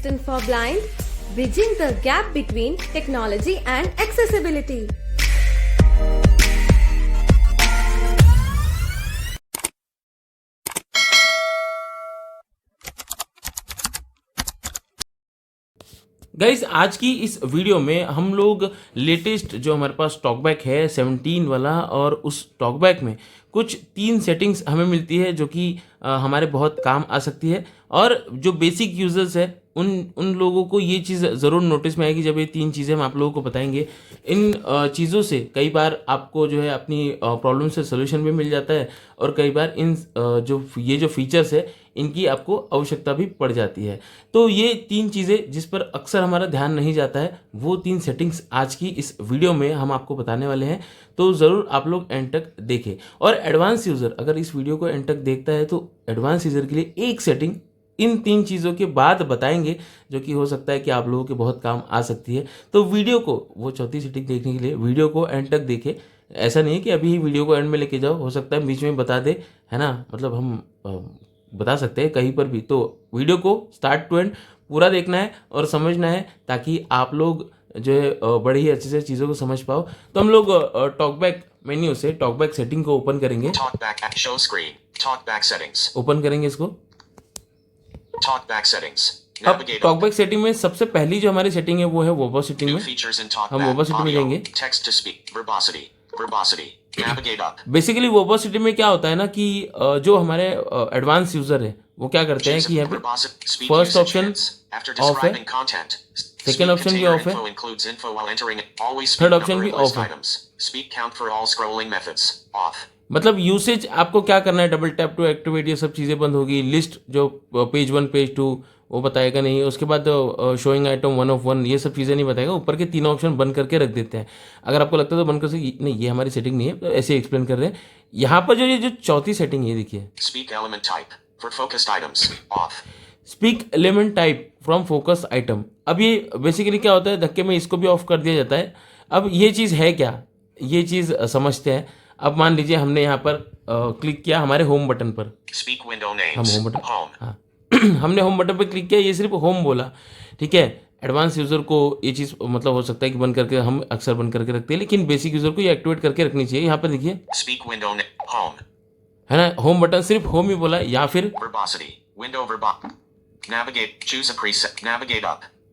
assistant for blind, bridging the gap between technology and accessibility. Guys आज की इस video में हम लोग लेटेस्ट जो हमारे पास टॉकबैक है 17 वाला, और उस टॉकबैक में कुछ 3 सेटिंग्स हमें मिलती है जो कि हमारे बहुत काम आ सकती है। और जो बेसिक यूजर्स है उन लोगों को ये चीज़ ज़रूर नोटिस में आएगी जब ये 3 चीज़ें हम आप लोगों को बताएंगे। इन चीज़ों से कई बार आपको जो है अपनी प्रॉब्लम से सोल्यूशन भी मिल जाता है, और कई बार इन जो फीचर्स है इनकी आपको आवश्यकता भी पड़ जाती है। तो ये 3 चीज़ें जिस पर अक्सर हमारा ध्यान नहीं जाता है, वो 3 सेटिंग्स आज की इस वीडियो में हम आपको बताने वाले हैं। तो ज़रूर आप लोग एंड तक देखें। और एडवांस यूज़र अगर इस वीडियो को एंड तक देखता है तो एडवांस यूज़र के लिए एक सेटिंग इन 3 चीज़ों के बाद बताएंगे जो कि हो सकता है कि आप लोगों के बहुत काम आ सकती है। तो वीडियो को, वो चौथी सेटिंग देखने के लिए वीडियो को एंड तक देखें। ऐसा नहीं है कि अभी ही वीडियो को एंड में लेके जाओ, हो सकता है बीच में बता दे, है ना, मतलब हम बता सकते हैं कहीं पर भी। तो वीडियो को स्टार्ट टू एंड पूरा देखना है और समझना है, ताकि आप लोग जो है बड़ी ही अच्छे से चीज़ों को समझ पाओ। तो हम लोग टॉकबैक मेन्यू से टॉकबैक सेटिंग को ओपन करेंगे। ओपन करेंगे इसको। अब टॉकबैक सेटिंग में सबसे पहली जो हमारी सेटिंग है वो है वर्बोसिटी में। हम वर्बोसिटी में जाएंगे। बेसिकली वर्बोसिटी में क्या होता है ना कि जो हमारे एडवांस यूजर है वो क्या करते हैं कि यहाँ पे फर्स्ट ऑप्शन ऑफ है, सेकेंड ऑप्शन भी ऑफ है, थर्ड ऑप्शन भी ऑफ है। मतलब यूसेज आपको क्या करना है, डबल टैप टू एक्टिवेट, ये सब चीज़ें बंद होगी। लिस्ट जो पेज 1 पेज 2 वो बताएगा नहीं। उसके बाद शोइंग आइटम 1 ऑफ 1 ये सब चीज़ें नहीं बताएगा। ऊपर के 3 ऑप्शन बंद करके रख देते हैं। अगर आपको लगता है तो बंद कर सकते, नहीं ये हमारी सेटिंग नहीं है, तो ऐसे एक्सप्लेन कर रहे हैं। यहाँ पर जो चौथी सेटिंग है, देखिए, speak element type from focus item. अब ये बेसिकली क्या होता है, धक्के में इसको भी ऑफ कर दिया जाता है। अब ये चीज़ है क्या, ये चीज़ समझते हैं। अब मान लीजिए हमने यहाँ पर क्लिक किया हमारे होम बटन पर। हम होम बटन, हाँ हमने होम बटन पर क्लिक किया, ये सिर्फ होम बोला, ठीक है। एडवांस यूज़र को ये चीज़ मतलब हो सकता है कि बंद करके, हम अक्सर बंद करके रखते हैं, लेकिन बेसिक यूज़र को ये एक्टिवेट करके रखनी चाहिए। यहाँ पर देखिए है ना, होम बटन सिर्फ होम ही बोला, या फिर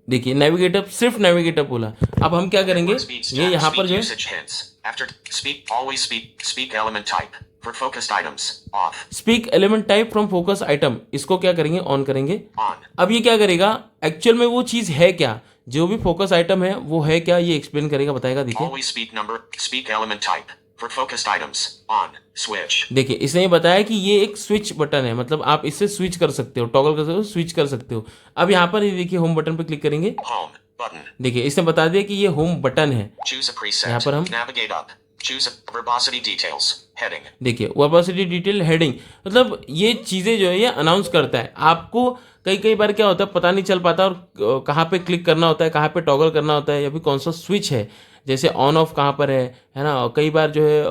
देखिए नेविगेट अप, सिर्फ नेविगेट अप बोला। अब हम क्या करेंगे, ये यहाँ पर जो है speak element type from focus item, इसको क्या करेंगे, ऑन करेंगे। अब ये क्या करेगा, एक्चुअल में वो चीज है क्या, जो भी फोकस आइटम है वो है क्या, ये एक्सप्लेन करेगा, बताएगा। देखिए इसने ये बताया कि ये एक स्विच बटन है, मतलब आप इससे स्विच कर सकते हो, टॉगल कर सकते हो, स्विच कर सकते हो। अब यहाँ पर ये देखिए होम बटन पे क्लिक करेंगे। देखिए इसने बता दिया कि ये होम बटन है। यहाँ पर हम देखिए वर्बोसिटी डिटेल हेडिंग, मतलब ये चीजें जो है ये अनाउंस करता है आपको। कई बार क्या होता है पता नहीं चल पाता, और कहाँ पे क्लिक करना होता है, कहाँ पे टॉगल करना होता है, या फिर कौन सा स्विच है, जैसे ऑन ऑफ कहाँ पर है ना। कई बार जो है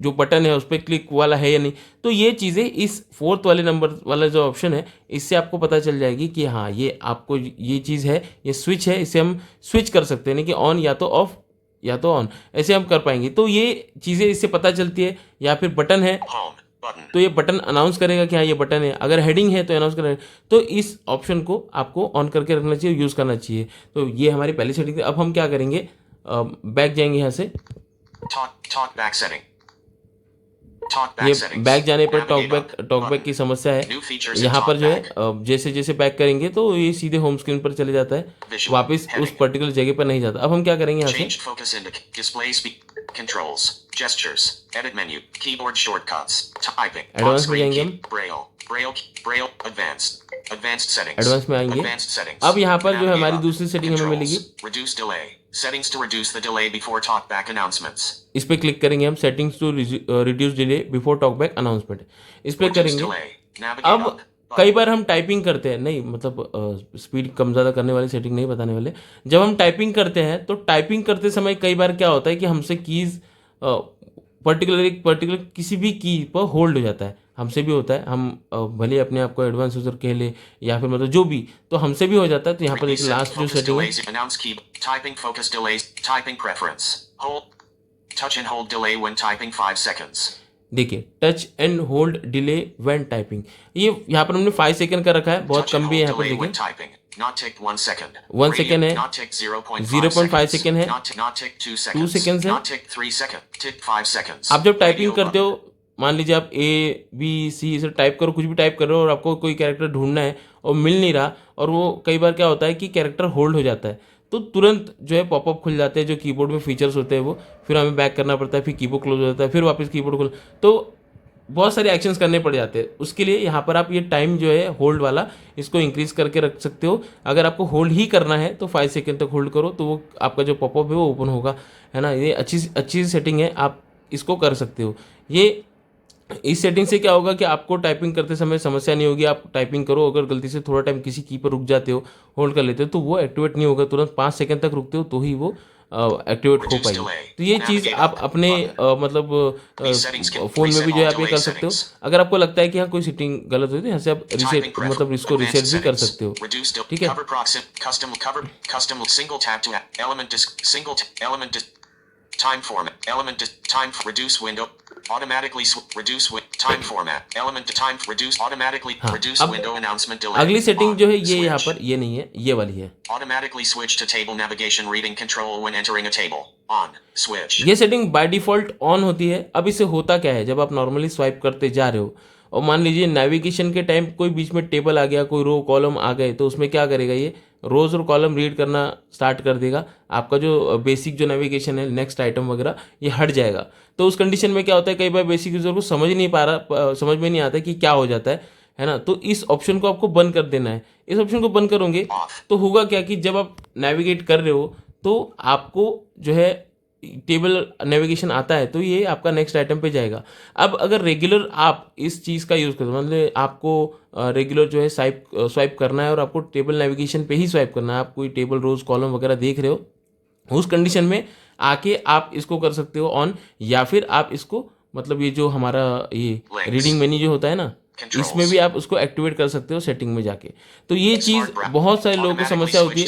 जो बटन है उस पर क्लिक वाला है या नहीं। तो ये चीज़ें इस 4th वाले नंबर वाला जो ऑप्शन है, इससे आपको पता चल जाएगी कि हाँ ये आपको ये चीज़ है, ये स्विच है, इसे हम स्विच कर सकते हैं, नहीं कि ऑन या तो ऑफ या तो ऑन, ऐसे हम कर पाएंगे। तो ये चीज़ें इससे पता चलती है। या फिर बटन है तो ये बटन अनाउंस करेगा कि हाँ ये बटन है। अगर हेडिंग है तो अनाउंस करेगा। तो इस ऑप्शन को आपको ऑन करके रखना चाहिए, यूज़ करना चाहिए। तो ये हमारी पहली सेटिंग थी। अब हम क्या करेंगे, बैक जाएंगे यहाँ से। ये बैक जाने पर टॉकबैक की समस्या है। यहाँ पर जो है जैसे जैसे बैक करेंगे तो ये सीधे होम स्क्रीन पर चले जाता है, वापस उस पर्टिकुलर जगह पर नहीं जाता। अब हम क्या करेंगे, यहाँ से एडवांस में जाएंगे हम, एडवांस में आएंगे। अब यहाँ पर जो है हमारी दूसरी सेटिंग हमें मिलेगी, इस पे क्लिक करेंगे हम, settings to reduce delay before TalkBack announcement, इस पे करेंगे। अब कई बार हम टाइपिंग करते हैं, नहीं मतलब स्पीड कम ज़्यादा करने वाली सेटिंग नहीं बताने वाले। जब हम टाइपिंग करते हैं तो टाइपिंग करते समय कई बार क्या होता है कि हमसे कीज़ पर्टिकुलर किसी भी की पर होल्ड हो जाता है। हमसे भी होता है, हम भले अपने आप को एडवांस यूजर कह ले या फिर मतलब जो भी, तो हमसे भी हो जाता है। तो यहाँ पर देखिए लास्ट जो सेटिंग है, typing focus delays, typing preference, hold, touch and hold delay when typing 5 seconds. देखिए touch and hold delay when typing, ये यहाँ पर हमने 5 सेकंड का रखा है, बहुत Touch and कम भी है hold यहाँ पर delay when देखिए। typing. Not take 1 second. 1 second है, Not take 0.5 0.5 सेकेंड है, Not take 2 2 seconds. सेकेंड्स है। Not take 3 seconds. Take 5 seconds. आप जब टाइपिंग Radio करते हो, मान लीजिए आप A B C इसे टाइप करो, कुछ भी टाइप कर रहे हो और आपको कोई कैरेक्टर ढूंढना है और मिल नहीं रहा, और वो कई बार क्या होता है कि कैरेक्टर होल्ड हो जाता है, तो तुरंत जो है पॉपअप खुल जाते हैं जो कीबोर्ड में फीचर्स होते हैं वो, फिर हमें बैक करना पड़ता है, फिर कीबोर्ड क्लोज हो जाता है, फिर वापस कीबोर्ड खोल, तो बहुत सारे एक्शंस करने पड़ जाते हैं। उसके लिए यहाँ पर आप ये टाइम जो है होल्ड वाला, इसको इंक्रीज करके रख सकते हो। अगर आपको होल्ड ही करना है तो 5 सेकंड तक होल्ड करो, तो वो आपका जो पॉपअप है वो ओपन होगा, है ना। ये अच्छी सेटिंग है, आप इसको कर सकते हो। ये इस सेटिंग से क्या होगा कि आपको टाइपिंग करते समय समस्या नहीं होगी। आप टाइपिंग करो, अगर गलती से थोड़ा टाइम किसी की पर रुक जाते हो, होल्ड कर लेते हो, तो वो एक्टिवेट नहीं होगा। तुरंत 5 सेकंड तक रुकते हो तो ही वो एक्टिवेट हो पाएगी। तो ये चीज़ आप अपने मतलब फ़ोन में भी जो है आप ये कर सकते हो। अगर आपको लगता है कि हाँ कोई सेटिंग गलत हुई तो यहाँ से आप रिसेट, मतलब इसको रिसेट भी कर सकते हो, ठीक है। Time format element to time reduce window automatically reduce time format element to time reduce automatically reduce window announcement delay। अगली सेटिंग जो है ये यहाँ पर ये नहीं है, ये वाली है, automatically switch to table navigation reading control when entering a table on switch। ये सेटिंग बाय डिफॉल्ट ऑन होती है। अब इससे होता क्या है, जब आप नॉर्मली स्वाइप करते जा रहे हो और मान लीजिए नेविगेशन के टाइम कोई बीच में टेबल आ गया, कोई रो कॉलम आ गए, तो उसमें क्या करेगा, ये रोज और कॉलम रीड करना स्टार्ट कर देगा। आपका जो बेसिक जो नेविगेशन है, नेक्स्ट आइटम वगैरह, ये हट जाएगा। तो उस कंडीशन में क्या होता है, कई बार बेसिक यूजर को समझ में नहीं आता कि क्या हो जाता है ना। तो इस ऑप्शन को आपको बंद कर देना है। इस ऑप्शन को बंद करोगे तो होगा क्या कि जब आप नेविगेट कर रहे हो तो आपको जो है टेबल नेविगेशन आता है, तो ये आपका नेक्स्ट आइटम पे जाएगा। अब अगर रेगुलर आप इस चीज़ का यूज़ करते हो, मतलब आपको रेगुलर जो है स्वाइप करना है और आपको टेबल नेविगेशन पे ही स्वाइप करना है, आप कोई टेबल रोज कॉलम वगैरह देख रहे हो, उस कंडीशन में आके आप इसको कर सकते हो ऑन, या फिर आप इसको मतलब ये जो हमारा ये रीडिंग मेन्यू जो होता है ना, इसमें भी आप उसको एक्टिवेट कर सकते हो सेटिंग में जाके। तो ये चीज़ बहुत सारे लोगों को समस्या होती है,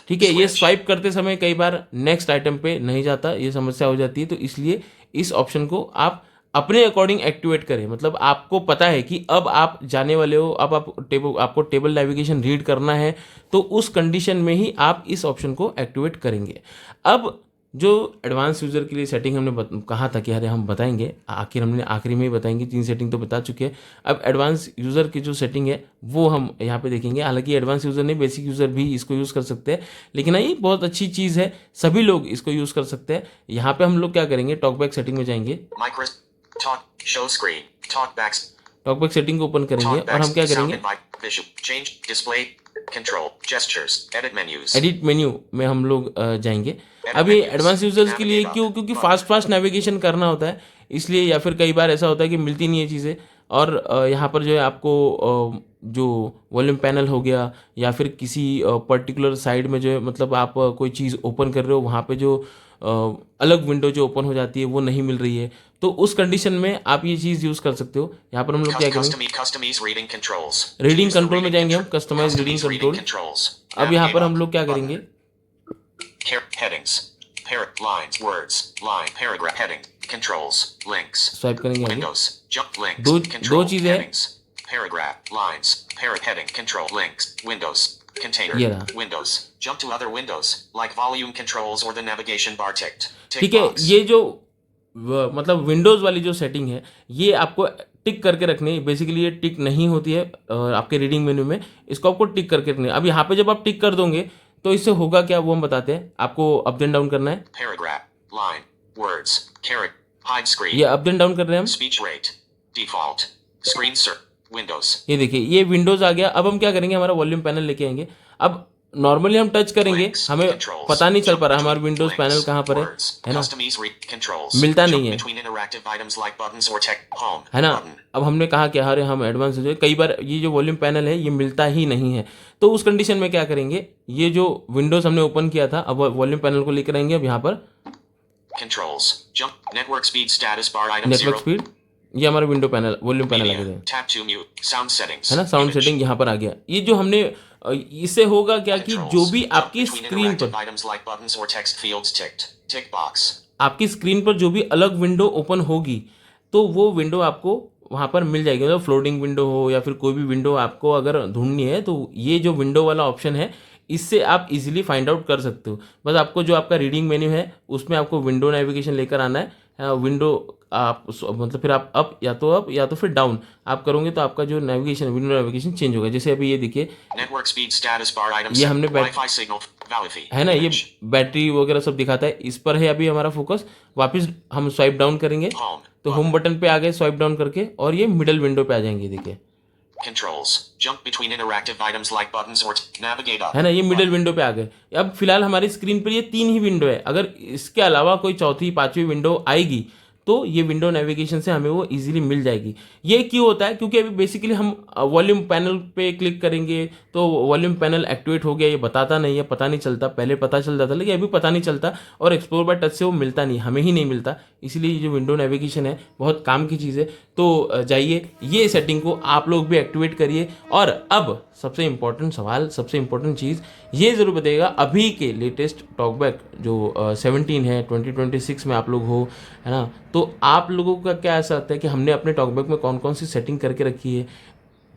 ठीक है। ये स्वाइप करते समय कई बार नेक्स्ट आइटम पे नहीं जाता, ये समस्या हो जाती है। तो इसलिए इस ऑप्शन को आप अपने अकॉर्डिंग एक्टिवेट करें, मतलब आपको पता है कि अब आप जाने वाले हो, अब आपको टेबल नेविगेशन रीड करना है, तो उस कंडीशन में ही आप इस ऑप्शन को एक्टिवेट करेंगे। अब जो एडवांस यूज़र के लिए सेटिंग हमने कहा था कि अरे हम बताएंगे, हमने आखिरी में ही बताएंगे, 3 सेटिंग तो बता चुके हैं। अब एडवांस यूज़र की जो सेटिंग है वो हम यहाँ पे देखेंगे। हालांकि एडवांस यूज़र नहीं, बेसिक यूज़र भी इसको यूज़ कर सकते हैं, लेकिन ये बहुत अच्छी चीज़ है, सभी लोग इसको यूज़ कर सकते हैं। यहाँ पे हम लोग क्या करेंगे, टॉकबैक सेटिंग में जाएंगे, टॉकबैक सेटिंग को ओपन करेंगे और हम क्या करेंगे, एडिट मेन्यू में हम लोग जाएंगे। अब ये एडवांस यूजर्स के लिए क्यों, क्योंकि फास्ट नेविगेशन करना होता है इसलिए, या फिर कई बार ऐसा होता है कि मिलती नहीं है चीज़ें। और यहाँ पर जो है आपको जो वॉल्यूम पैनल हो गया या फिर किसी पर्टिकुलर साइड में जो है, मतलब आप कोई चीज़ ओपन कर रहे हो, वहाँ पे जो अलग विंडो जो ओपन हो जाती है वो नहीं मिल रही है, तो उस कंडीशन में आप ये चीज़ यूज़ कर सकते हो। यहाँ पर हम लोग क्या करेंगे, रीडिंग कंट्रोल में जाएंगे हम, कस्टमाइज रीडिंग कंट्रोल। अब यहाँ पर हम लोग क्या करेंगे, स्वाइप करेंगे आगे। दो चीज़ें हैं, paragraph, lines, heading, control, links, windows, container, windows, jump to other windows, like volume controls or the navigation bar ticked. ठीक है, ये जो मतलब विंडोज़ वाली जो सेटिंग है ये आपको टिक करके रखनी है। बेसिकली ये टिक नहीं होती है आपके रीडिंग मेन्यू में, इसको आपको टिक करके रखनी है। अब यहाँ पे जब आप टिक कर दोगे तो इससे होगा क्या, वो हम बताते हैं। आपको अप एंड डाउन करना है, paragraph, line, words, character, hide screen, ये अप एंड डाउन कर रहे हैं हम, speech rate, default, screen search, windows। ये देखिए ये विंडोज़ आ गया। अब हम क्या करेंगे, हमारा वॉल्यूम पैनल लेके आएंगे। अब नॉर्मली हम टच करेंगे, हमें पता नहीं चल पा रहा हमारा विंडोज पैनल कहाँ पर है ना, मिलता नहीं है, है ना। अब हमने कहा कि अरे हम एडवांस हो जाए, कई बार ये जो वॉल्यूम पैनल है ये मिलता ही नहीं है। तो उस कंडीशन में क्या करेंगे, ये जो विंडोज हमने ओपन किया था, अब वॉल्यूम पैनल को लेकर आएंगे। अब यहाँ पर Controls. Jump. Network speed status bar item network 0. Speed, ये हमारा विंडो पैनल, वॉल्यूम पैनल आ Media. गया Tap to mute. Sound settings. है ना, साउंड Image. सेटिंग यहाँ पर आ गया। ये जो हमने इससे होगा क्या कि Controls. जो भी Jump आपकी between स्क्रीन interactive पर items like buttons or text fields ticked. Tick box. आपकी स्क्रीन पर जो भी अलग विंडो ओपन होगी तो वो विंडो आपको वहाँ पर मिल जाएगी, मतलब फ्लोटिंग विंडो हो या फिर कोई भी विंडो आपको अगर ढूंढनी है तो ये जो विंडो वाला ऑप्शन है इससे आप इजीली फाइंड आउट कर सकते हो। बस आपको जो आपका रीडिंग मेन्यू है उसमें आपको विंडो नेविगेशन लेकर आना है। विंडो आप मतलब फिर आप अप या तो फिर डाउन आप करोगे तो आपका जो नेविगेशन विंडो नेविगेशन चेंज होगा। जैसे अभी ये देखिए Network speed status bar item ये 7. हमने Wi-Fi signal. Wi-Fi. है ना, ये Image. बैटरी वगैरह सब दिखाता है, इस पर है अभी हमारा फोकस। वापस हम स्वाइप डाउन करेंगे Home. तो होम बटन पे आ गए स्वाइप डाउन करके, और ये मिडल विंडो पे आ जाएंगे। देखिए Controls. Jump between interactive items like buttons or navigate up. है ना, ये मिडल विंडो पे आ गए। अब फिलहाल हमारी स्क्रीन पर ये 3 ही विंडो है, अगर इसके अलावा कोई चौथी पांचवी विंडो आएगी तो ये विंडो नेविगेशन से हमें वो इजीली मिल जाएगी। ये क्यों होता है, क्योंकि अभी बेसिकली हम वॉल्यूम पैनल पे क्लिक करेंगे तो वॉल्यूम पैनल एक्टिवेट हो गया, ये बताता नहीं है, पता नहीं चलता। पहले पता चलता था लेकिन अभी पता नहीं चलता, और एक्सप्लोर बाय टच से वो मिलता नहीं, हमें ही नहीं मिलता। इसलिए ये जो विंडो नेविगेशन है बहुत काम की चीज़ है। तो जाइए ये सेटिंग को आप लोग भी एक्टिवेट करिए। और अब सबसे इम्पोर्टेंट सवाल, सबसे इम्पोर्टेंट चीज़ ये ज़रूर बताइएगा, अभी के लेटेस्ट टॉकबैक जो 17 है 2026 में आप लोग हो, है ना, तो आप लोगों का क्या ऐसा आता है कि हमने अपने टॉकबैक में कौन कौन सी सेटिंग करके रखी है,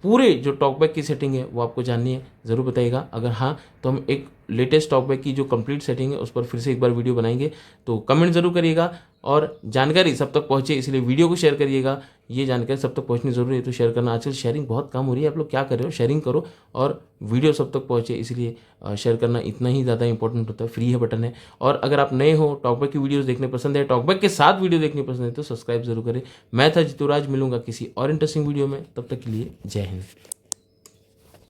पूरे जो टॉकबैक की सेटिंग है वो आपको जाननी है, ज़रूर बताइएगा। अगर हाँ तो हम एक लेटेस्ट टॉकबैक की जो कंप्लीट सेटिंग है उस पर फिर से एक बार वीडियो बनाएंगे, तो कमेंट ज़रूर करिएगा। और जानकारी सब तक पहुँचे इसलिए वीडियो को शेयर करिएगा। ये जानकारी सब तक पहुँचनी ज़रूरी है तो शेयर करना, आजकल शेयरिंग बहुत कम हो रही है, आप लोग क्या कर रहे हो, शेयरिंग करो और वीडियो सब तक पहुँचे, इसलिए शेयर करना इतना ही ज़्यादा इंपॉर्टेंट होता है। फ्री है बटन है। और अगर आप नए हो, टॉकबैक की वीडियोस देखने पसंद है, टॉकबैक के साथ वीडियो देखनी पसंद है तो सब्सक्राइब जरूर करें। मैं था जितुराज, मिलूंगा किसी और इंटरेस्टिंग वीडियो में, तब तक के लिए जय हिंद।